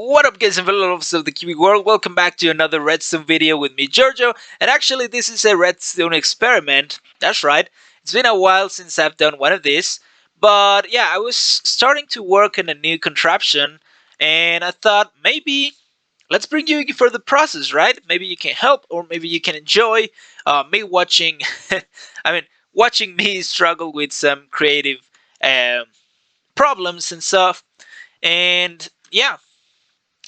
What up guys and fellow lovers of the cubic world, welcome back to another Redstone video with me Giorgio, and actually this is a Redstone experiment, that's right, it's been a while since I've done one of these, but yeah, I was starting to work on a new contraption, and I thought maybe let's bring you for the process, right? Maybe you can help, or maybe you can enjoy me watching, watching me struggle with some creative um, problems and stuff, and yeah.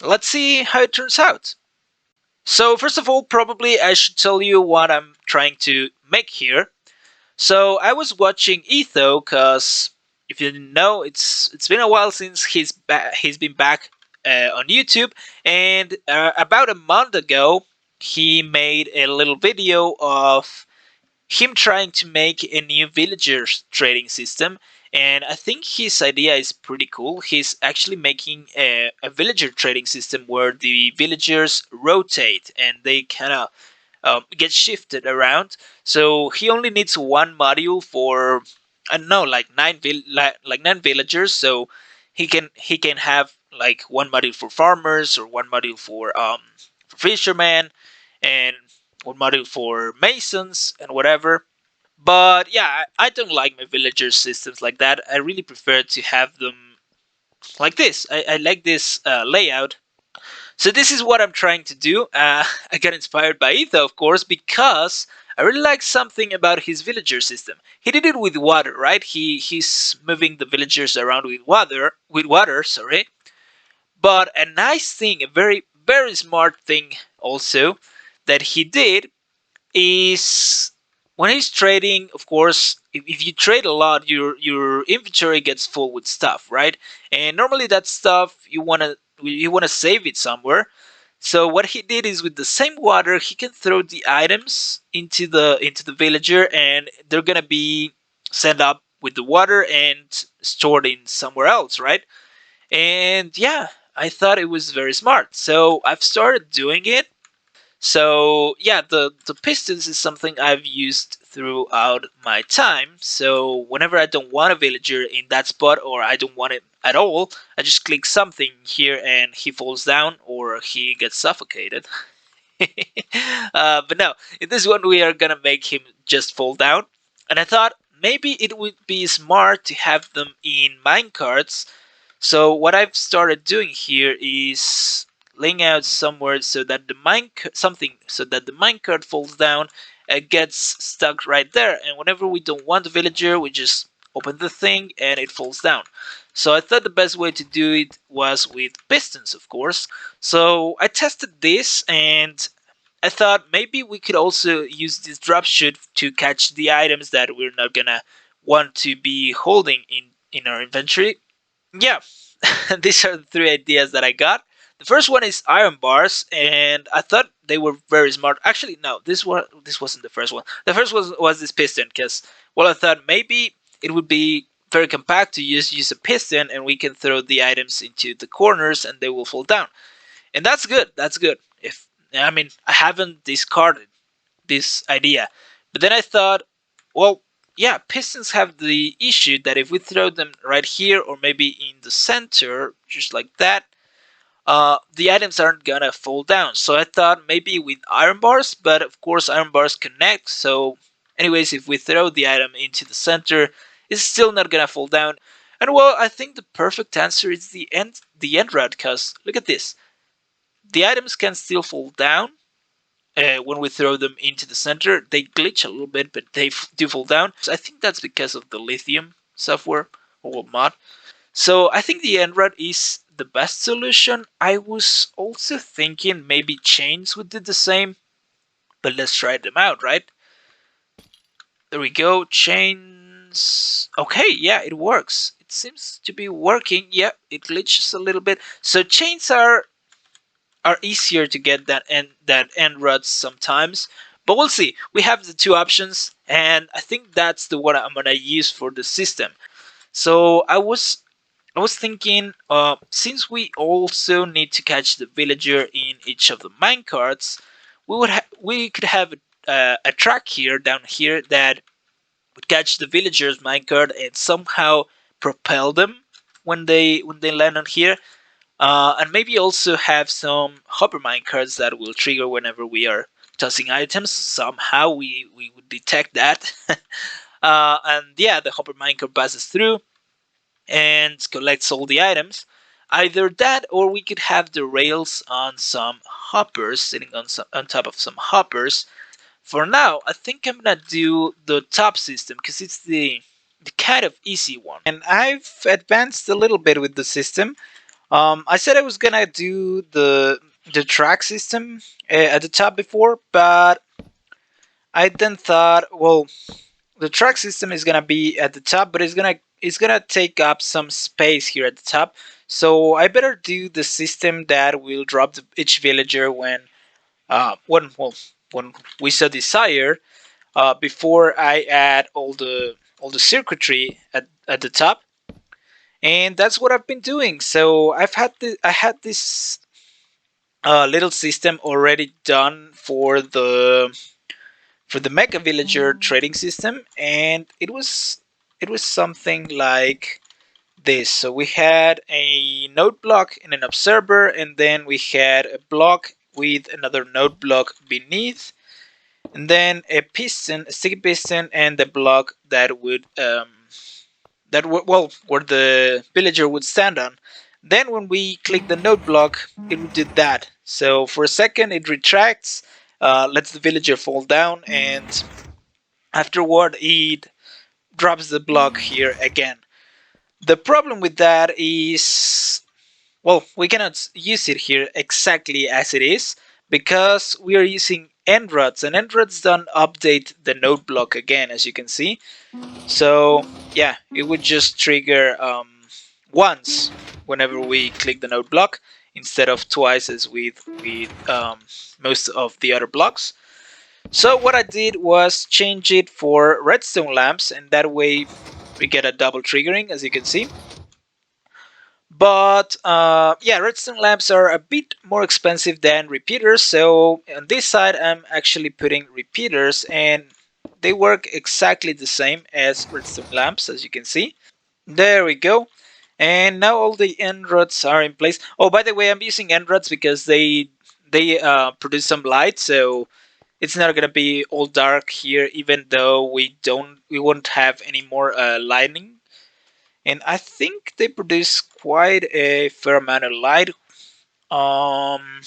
Let's see how it turns out. So first of all, probably I should tell you what I'm trying to make here. So I was watching Ethos because if you didn't know, it's been a while since he's been back on YouTube, and about a month ago he made a little video of him trying to make a new villagers trading system, and I think his idea is pretty cool. He's actually making a villager trading system where the villagers rotate and they kind of get shifted around. So he only needs one module for, I don't know, like nine villagers. So he can have like one module for farmers, or one module for fishermen, and one module for masons and whatever. But yeah, I don't like my villager systems like that. I really prefer to have them like this. I like this layout. So this is what I'm trying to do. I got inspired by Etho, of course, because I really like something about his villager system. He did it with water, right? He's moving the villagers around with water, sorry. But a nice thing, a very smart thing also that he did is when he's trading, of course, if you trade a lot, your inventory gets full with stuff, right? And normally that stuff you wanna save it somewhere. So what he did is, with the same water, he can throw the items into the villager, and they're gonna be sent up with the water and stored in somewhere else, right? And yeah, I thought it was very smart. So I've started doing it. So yeah, the pistons is something I've used throughout my time. So whenever I don't want a villager in that spot, or I don't want it at all, I just click something here and he falls down or he gets suffocated. But no, in this one we are gonna make him just fall down. And I thought maybe it would be smart to have them in minecarts. So what I've started doing here is laying out somewhere so that the minecart falls down and gets stuck right there. And whenever we don't want the villager, we just open the thing and it falls down. So I thought the best way to do it was with pistons, of course. So I tested this, and I thought maybe we could also use this drop chute to catch the items that we're not gonna want to be holding in our inventory. Yeah, these are the three ideas that I got. The first one is iron bars, and I thought they were very smart. Actually, no, this wasn't the first one. The first was this piston, because well, I thought maybe it would be very compact to use a piston, and we can throw the items into the corners and they will fall down. And that's good. That's good. I haven't discarded this idea, but then I thought, well, yeah, pistons have the issue that if we throw them right here, or maybe in the center, just like that, the items aren't gonna fall down. So I thought maybe with iron bars, but of course iron bars connect. So anyways, if we throw the item into the center, it's still not gonna fall down. And well, I think the perfect answer is the end rod, because look at this. The items can still fall down, when we throw them into the center. They glitch a little bit, but they do fall down. So I think that's because of the lithium software or mod. So I think the end rod is the best solution. I was also thinking maybe chains would do the same, but let's try them out, right? There we go, chains. Okay, yeah, it works. It seems to be working. Yeah, it glitches a little bit. So chains are easier to get that end rods sometimes, but we'll see. We have the two options, and I think that's the one I'm gonna use for the system. So I was thinking, since we also need to catch the villager in each of the minecarts, we could have a track here down here that would catch the villagers minecart and somehow propel them when they land on here. And maybe also have some hopper minecarts that will trigger whenever we are tossing items. Somehow we would detect that. And yeah, the hopper minecart passes through and collects all the items. Either that, or we could have the rails on some hoppers, sitting on top of some hoppers. For now, I think I'm gonna do the top system because it's the kind of easy one. And I've advanced a little bit with the system. I said I was gonna do the track system at the top before, but I then thought, well, the track system is gonna be at the top, but it's gonna take up some space here at the top. So I better do the system that will drop each villager when we so desire. Before I add all the circuitry at the top, and that's what I've been doing. So I had this little system already done for the Mega Villager trading system, and it was something like this. So we had a node block and an observer, and then we had a block with another node block beneath, and then a piston, a sticky piston, and the block that would where the villager would stand on. Then when we click the node block, it would do that. So for a second it retracts, lets the villager fall down, and afterward it drops the block here again. The problem with that is, well, we cannot use it here exactly as it is because we are using end rods, and end rods don't update the node block again, as you can see. So yeah, it would just trigger once whenever we click the node block instead of twice as with most of the other blocks. So what I did was change it for redstone lamps, and that way we get a double triggering, as you can see. But yeah, redstone lamps are a bit more expensive than repeaters, so on this side I'm actually putting repeaters, and they work exactly the same as redstone lamps, as you can see. There we go. And now all the end rods are in place. Oh, by the way, I'm using end rods because they produce some light, so it's not gonna be all dark here, even though we won't have any more lighting. And I think they produce quite a fair amount of light. Um,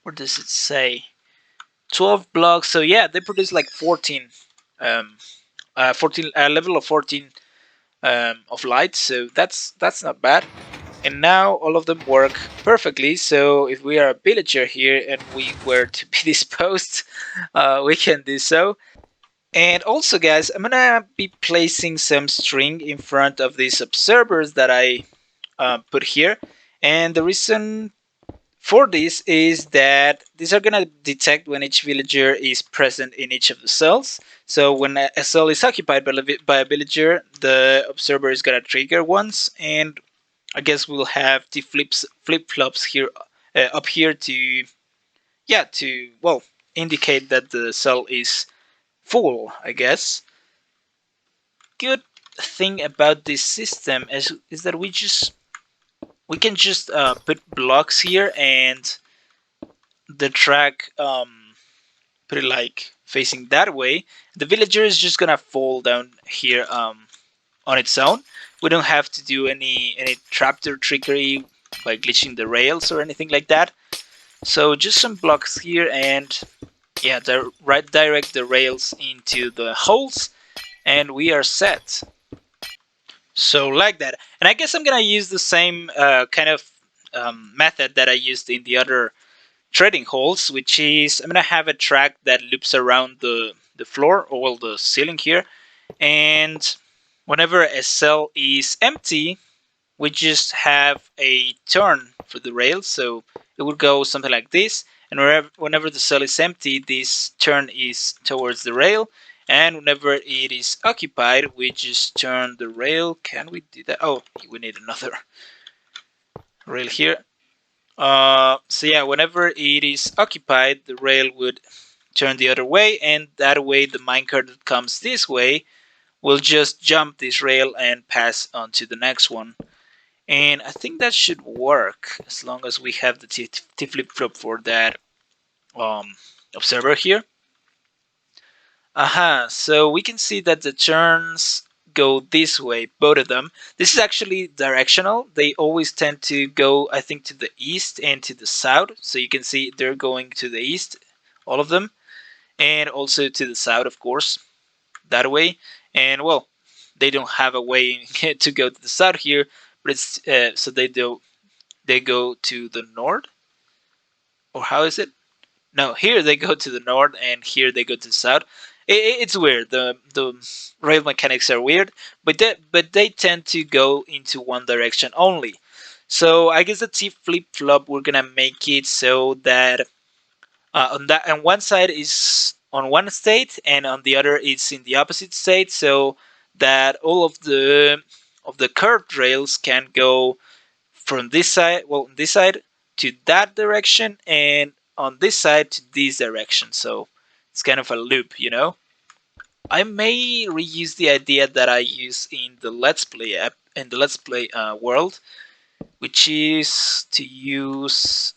what does it say? 12 blocks. So yeah, they produce like 14. 14 level of 14 of light. So that's not bad. And now all of them work perfectly. So if we are a villager here and we were to be disposed, we can do so. And also, guys, I'm gonna be placing some string in front of these observers that I put here. And the reason for this is that these are gonna detect when each villager is present in each of the cells. So when a cell is occupied by a villager, the observer is gonna trigger once, and I guess we'll have the flip flops here up here to indicate that the cell is full, I guess. Good thing about this system is that we can just put blocks here, and the track put it like facing that way. The villager is just gonna fall down here on its own. We don't have to do any trapdoor trickery by glitching the rails or anything like that. So just some blocks here, and yeah, direct the rails into the holes, and we are set. So like that. And I guess I'm gonna use the same kind of method that I used in the other trading holes, which is I'm gonna have a track that loops around the floor, or well, the ceiling here, and whenever a cell is empty, we just have a turn for the rail. So it would go something like this, and whenever the cell is empty, this turn is towards the rail, and whenever it is occupied, we just turn the rail. Can we do that? Oh, we need another rail here. So yeah, whenever it is occupied, the rail would turn the other way, and that way the minecart that comes this way will just jump this rail and pass on to the next one. And I think that should work as long as we have the T flip-flop for that observer here. Aha, so we can see that the turns go this way, both of them. This is actually directional. They always tend to go, I think, to the east and to the south. So you can see they're going to the east, all of them, and also to the south, of course, that way. And well, they don't have a way to go to the south here, but it's so they go to the north, or how is it? No, here they go to the north, and here they go to the south. It's weird. The rail mechanics are weird, but they tend to go into one direction only. So I guess the T flip flop we're gonna make it so that on one side is on one state and on the other it's in the opposite state, so that all of the curved rails can go from this side, well, this side to that direction, and on this side to this direction. So it's kind of a loop, you know. I may reuse the idea that I use in the Let's Play app, in the Let's Play world, which is to use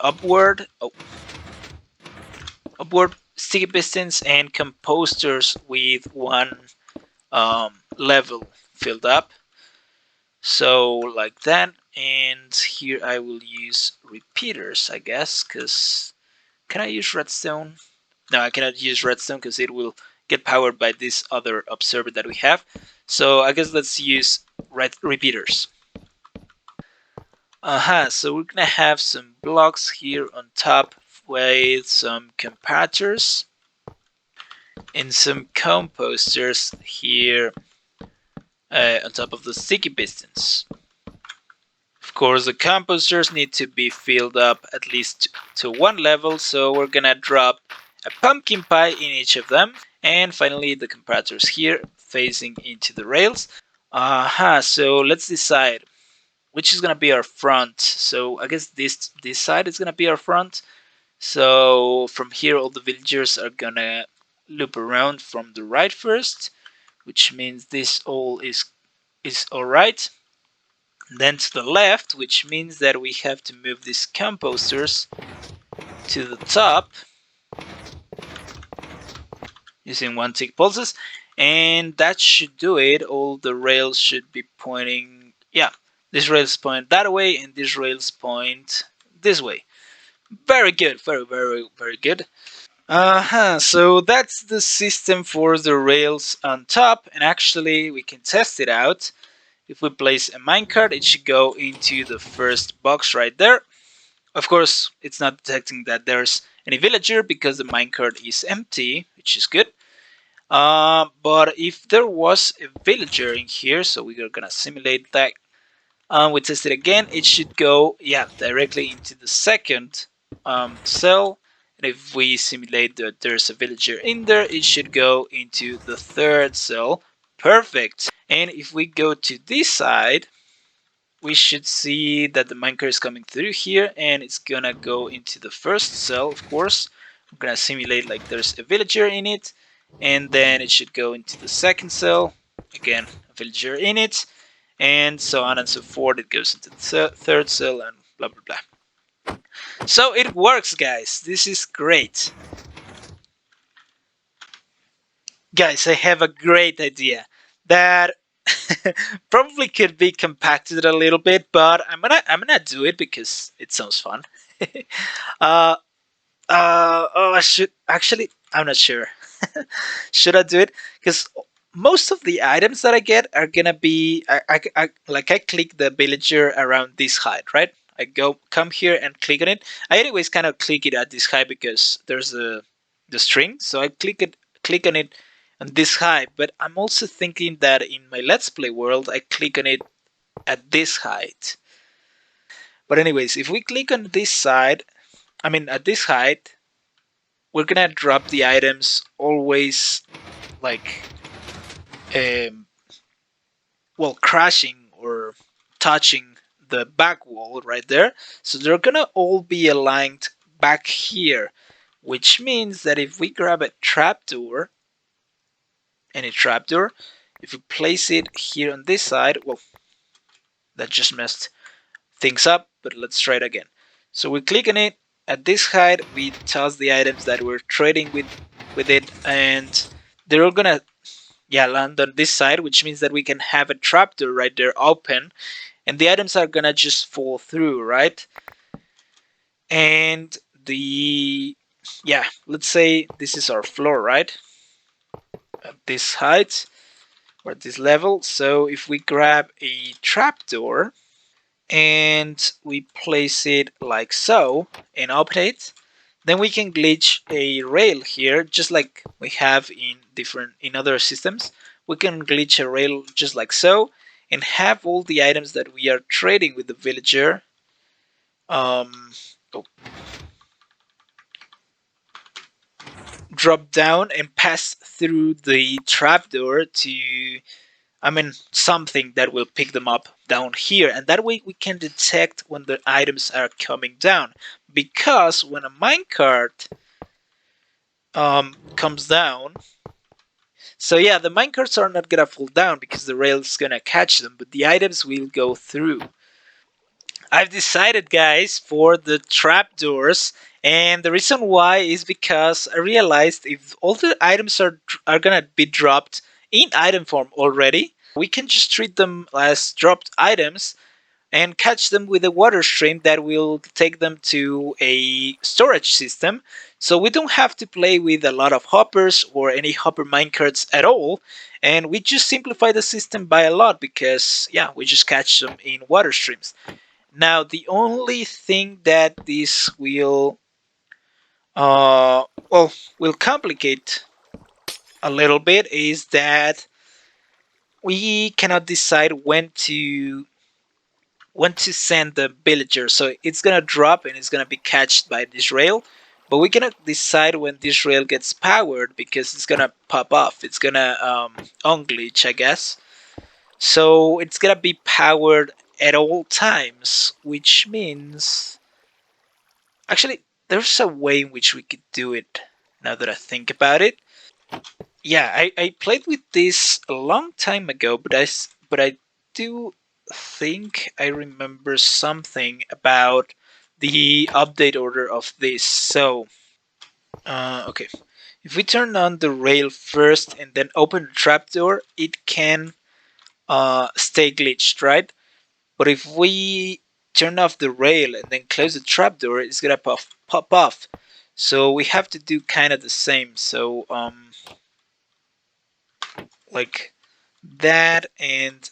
upward sticky pistons and composters with one level filled up. So like that, and here I will use repeaters, I guess, because can I use redstone? No, I cannot use redstone because it will get powered by this other observer that we have. So I guess let's use repeaters. So we're gonna have some blocks here on top with some comparators and some composters here on top of the sticky pistons. Of course, the composters need to be filled up at least to one level, so we're gonna drop a pumpkin pie in each of them. And finally, the comparators here facing into the rails. So let's decide which is gonna be our front. So I guess this side is gonna be our front. So from here, all the villagers are gonna loop around from the right first, which means this all is all right. Then to the left, which means that we have to move these composters to the top using one tick pulses, and that should do it. All the rails should be pointing, yeah, this rails point that way and this rails point this way. Very good, very good. So that's the system for the rails on top, and actually we can test it out. If we place a minecart, it should go into the first box right there. Of course, it's not detecting that there's any villager because the minecart is empty, which is good. But if there was a villager in here, so we are gonna simulate that. We test it again. It should go, yeah, directly into the second cell. And if we simulate that there's a villager in there, it should go into the third cell. Perfect. And if we go to this side, we should see that the minecart is coming through here and it's gonna go into the first cell, of course. I'm gonna simulate like there's a villager in it, and then it should go into the second cell, again, a villager in it, and so on and so forth. It goes into the third cell and blah blah blah. So it works, guys. This is great. Guys, I have a great idea that probably could be compacted a little bit, but I'm gonna do it because it sounds fun. uh, I should actually. I'm not sure. Should I do it? Because most of the items that I get are gonna be. I click the villager around this height, right? I come here and click on it. I anyways kind of click it at this height because there's the string, so I click on it on this height. But I'm also thinking that in my Let's Play world, I click on it at this height. But anyways, if we click on this side, I mean at this height, we're gonna drop the items always like well, crashing or touching the back wall right there. So they're gonna all be aligned back here, which means that if we grab a trapdoor, any trapdoor, if we place it here on this side, well, that just messed things up, but let's try it again. So we click on it. At this height, we toss the items that we're trading with it, and they're all gonna land on this side, which means that we can have a trapdoor right there open, and the items are gonna just fall through, right? And let's say this is our floor, right? At this height or at this level. So if we grab a trapdoor and we place it like so and open it, then we can glitch a rail here, just like we have in other systems. We can glitch a rail just like so, and have all the items that we are trading with the villager um, drop down and pass through the trapdoor to, something that will pick them up down here, and that way we can detect when the items are coming down. Because when a minecart comes down, so yeah, the minecarts are not gonna fall down because the rail is gonna catch them, but the items will go through. I've decided, guys, for the trapdoors, and the reason why is because I realized if all the items are gonna be dropped in item form already, we can just treat them as dropped items and catch them with a water stream that will take them to a storage system. So we don't have to play with a lot of hoppers or any hopper minecarts at all, and we just simplify the system by a lot because we just catch them in water streams. Now, the only thing that this uh, will complicate a little bit is that we cannot decide when to send the villager. So it's gonna drop and it's gonna be catched by this rail, but we cannot decide when this rail gets powered because it's gonna pop off. It's gonna unglitch, I guess. So it's gonna be powered at all times, which means actually, there's a way in which we could do it now that I think about it. Yeah, I played with this a long time ago, but I do think I remember something about the update order of this. So, okay. If we turn on the rail first and then open the trapdoor, it can stay glitched, right? But if we turn off the rail and then close the trapdoor, it's gonna pop off. So we have to do kind of the same. So like that, and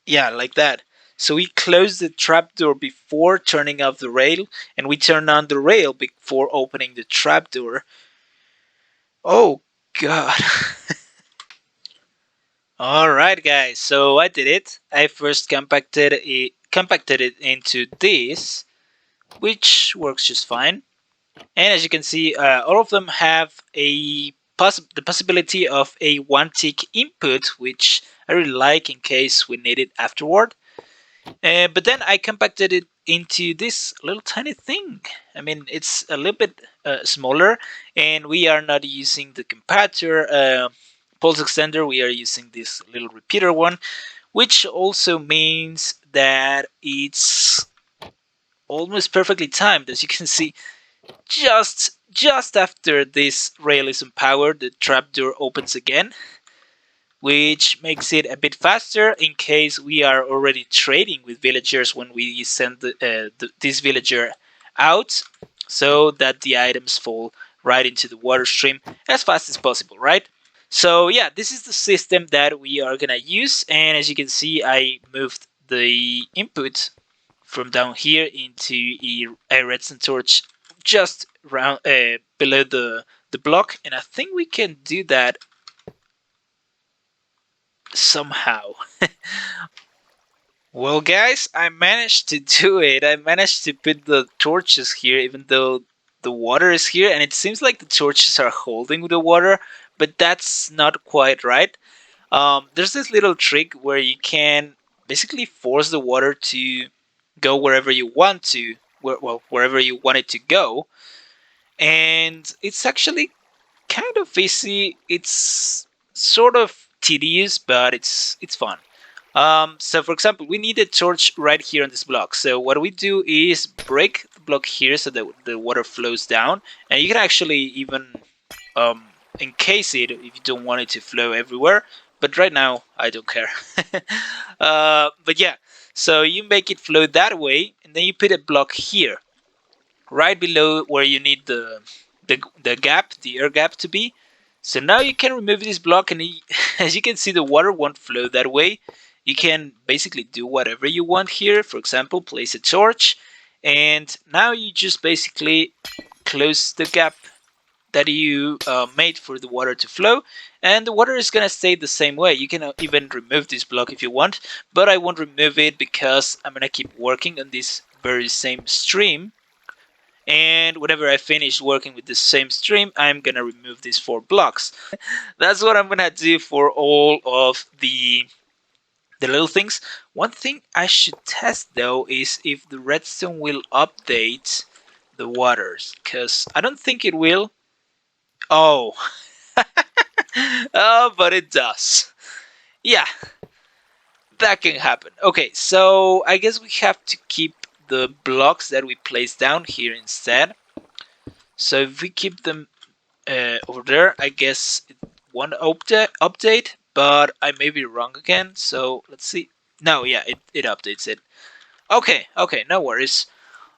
like that. So we close the trapdoor before turning off the rail, and we turn on the rail before opening the trapdoor. Oh god. All right, guys. So I did it. I first compacted it into this, which works just fine. And as you can see, all of them have the possibility of a one tick input, which I really like in case we need it afterward. But then I compacted it into this little tiny thing. I mean, it's a little bit smaller, and we are not using the compactor pulse extender. We are using this little repeater one, which also means that it's almost perfectly timed. As you can see, just after this rail is empowered, the trapdoor opens again, which makes it a bit faster in case we are already trading with villagers when we send this villager out, so that the items fall right into the water stream as fast as possible, right? So yeah, this is the system that we are gonna use, and as you can see, I moved the input from down here into a redstone torch just below the block, and I think we can do that somehow. Well, guys, I managed to do it. I managed to put the torches here, even though the water is here, and it seems like the torches are holding the water, but that's not quite right. There's this little trick where you can basically force the water to go wherever you want to, wherever you want it to go, and it's actually kind of easy. It's sort of tedious, but it's fun. So for example, we need a torch right here on this block. So what we do is break the block here so that the water flows down, and you can actually even um, encase it if you don't want it to flow everywhere. But right now, I don't care. But yeah, so you make it flow that way, and then you put a block here, right below where you need the gap, the air gap to be. So now you can remove this block, and as you can see, the water won't flow that way. You can basically do whatever you want here. For example, place a torch, and now you just basically close the gap that you made for the water to flow, and the water is gonna stay the same way. You can even remove this block if you want, but I won't remove it because I'm gonna keep working on this very same stream, and whenever I finish working with the same stream, I'm gonna remove these 4 blocks. That's what I'm gonna do for all of the little things. One thing I should test though is if the redstone will update the waters, because I don't think it will. Oh, oh, but it does. Yeah, that can happen. Okay, so I guess we have to keep the blocks that we place down here instead. So if we keep them over there, I guess it won't update, but I may be wrong again. So let's see. No, yeah, it updates it. Okay, okay, no worries.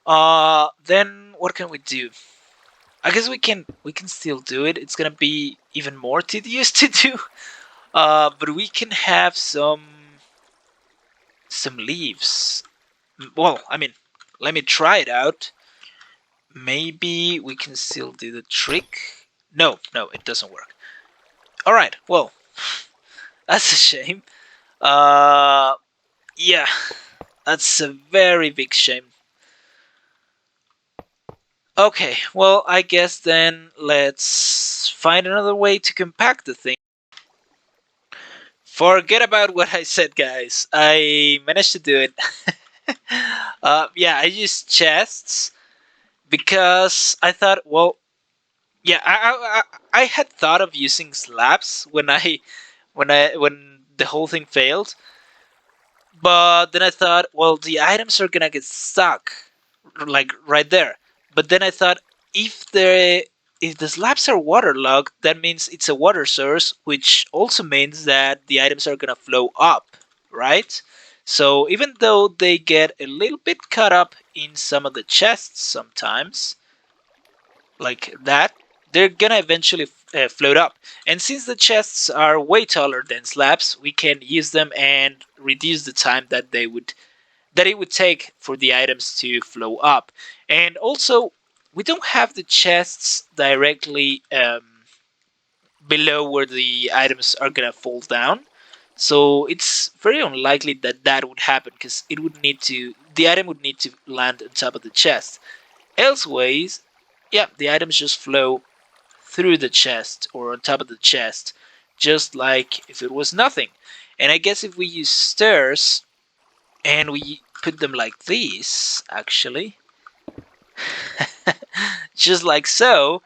Then what can we do? I guess we can still do it. It's gonna be even more tedious to do. But we can have some leaves. Well, I mean, let me try it out. Maybe we can still do the trick. No, no, it doesn't work. All right. Well, that's a shame. Uh, yeah, that's a very big shame. Okay, well, I guess then let's find another way to compact the thing. Forget about what I said, guys. I managed to do it. Yeah, I used chests because I thought, well, yeah, I had thought of using slabs when the whole thing failed, but then I thought, well, the items are gonna get stuck, like right there. But then I thought, if the if the slabs are waterlogged, that means it's a water source, which also means that the items are gonna flow up, right? So even though they get a little bit cut up in some of the chests sometimes, like that, they're gonna eventually float up. And since the chests are way taller than slabs, we can use them and reduce the time that it would take for the items to flow up. And also, we don't have the chests directly below where the items are gonna fall down. So it's very unlikely that that would happen because the item would need to land on top of the chest. Elseways, yeah, the items just flow through the chest or on top of the chest, just like if it was nothing. And I guess if we use stairs and we put them like this, actually, just like so,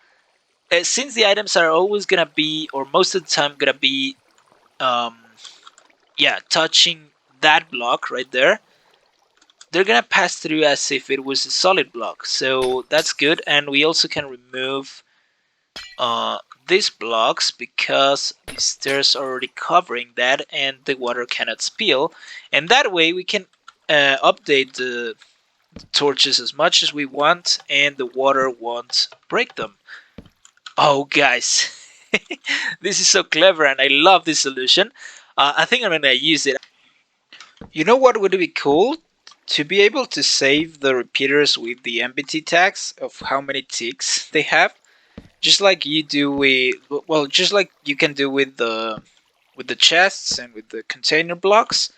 since the items are always gonna be, or most of the time gonna be, um, yeah, touching that block right there, they're gonna pass through as if it was a solid block. So that's good, and we also can remove uh, these blocks because the stairs are already covering that and the water cannot spill, and that way we can update the torches as much as we want and the water won't break them. Oh guys, this is so clever and I love this solution. I think I'm gonna use it. You know what would be cool? To be able to save the repeaters with the MBT tags of how many ticks they have, just like you do with, well, just like you can do with the chests and with the container blocks,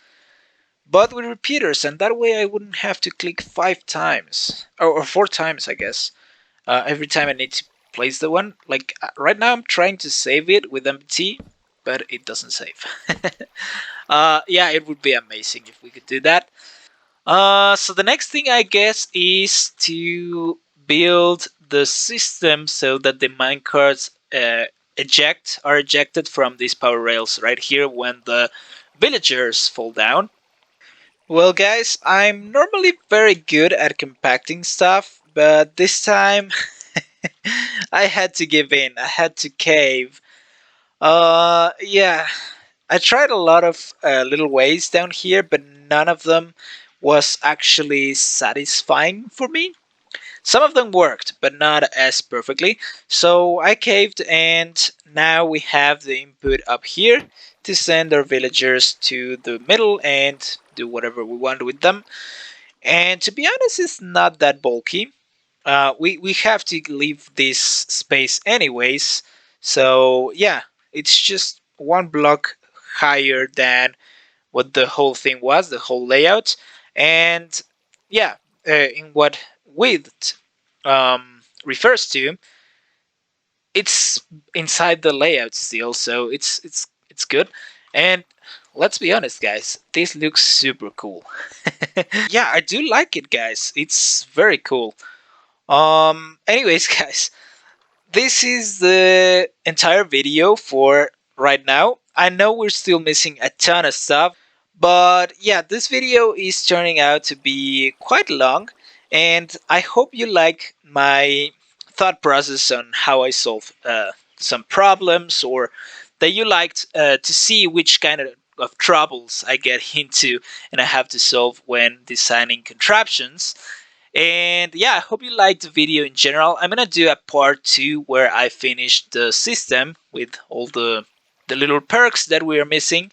but with repeaters, and that way I wouldn't have to click 5 times or 4 times, I guess, every time I need to place the one. Like right now, I'm trying to save it with MBT, but it doesn't save. Yeah, it would be amazing if we could do that. So the next thing I guess is to build the system so that the minecarts are ejected from these power rails right here when the villagers fall down. Well, guys, I'm normally very good at compacting stuff, but this time I had to give in. I had to cave. Yeah, I tried a lot of little ways down here, but none of them was actually satisfying for me. Some of them worked, but not as perfectly. So I caved, and now we have the input up here to send our villagers to the middle and do whatever we want with them. And to be honest, it's not that bulky. We have to leave this space anyways. So yeah, it's just one block higher than what the whole thing was, the whole layout. And yeah, in what width refers to, it's inside the layout still, so it's good. And let's be honest, guys, this looks super cool. Yeah, I do like it, guys. It's very cool. Anyways, guys, this is the entire video for right now. I know we're still missing a ton of stuff, but yeah, this video is turning out to be quite long, and I hope you like my thought process on how I solve some problems, or that you liked to see which kind of troubles I get into and I have to solve when designing contraptions. And yeah, I hope you liked the video in general. I'm gonna do a part 2 where I finish the system with all the little perks that we are missing.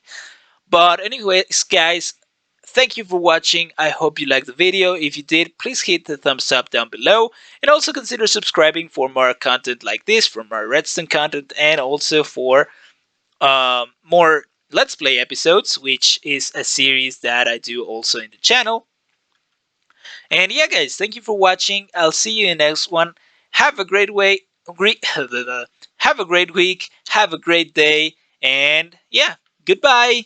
But anyways, guys, thank you for watching. I hope you liked the video. If you did, please hit the thumbs up down below, and also consider subscribing for more content like this, for more Redstone content, and also for more Let's Play episodes, which is a series that I do also in the channel. And yeah, guys, thank you for watching. I'll see you in the next one. Have a great way, great, have a great week, have a great day, and yeah, goodbye.